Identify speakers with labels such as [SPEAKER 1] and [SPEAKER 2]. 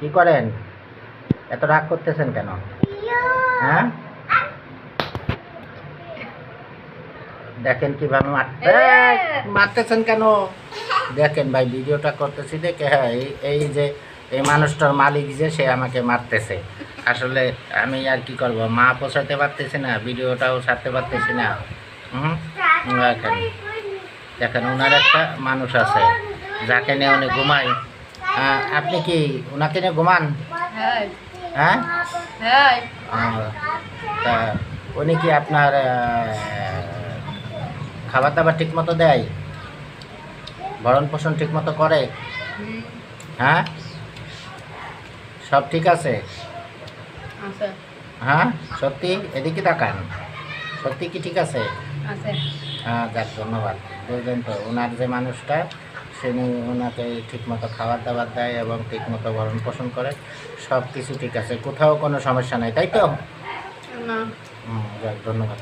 [SPEAKER 1] কি করেন? এত রাগ করতেছেন কেন? হ্যাঁ, দেখেন কিভাবে মারতেছেন কেন? দেখেন ভাই, ভিডিওটা করতেছি দেখে। হ্যাঁ, এই যে এই মানুষটার মালিক যে, সে আমাকে মারতেছে। আসলে আমি আর কি করব, মা পোষাতে পারতেছি না, ভিডিওটাও ছাড়তে পারতেছি না। দেখেন দেখেন, ওনার একটা মানুষ আছে যাকে নিয়ে উনি ঘুমায়। আপনি কি ওনাকে নিয়ে ঘুমান? হ্যাঁ, তা উনি কি আপনার খাবার দাবার ঠিক মতো দেয়? ভরণ পোষণ ঠিক মতো করে? হ্যাঁ, সব ঠিক আছে? হ্যাঁ, সত্যি? এদিকে তাকান, সত্যি কি ঠিক আছে? হ্যাঁ, যাক, ধন্যবাদ। বুঝলেন তো, ওনার যে মানুষটা, সে ওনাকে ঠিকমতো খাবার দাবার দেয় এবং ঠিকমতো ভরণ পোষণ করে, সব কিছু ঠিক আছে, কোথাও কোনো সমস্যা নাই, তাই তো? যাক, ধন্যবাদ।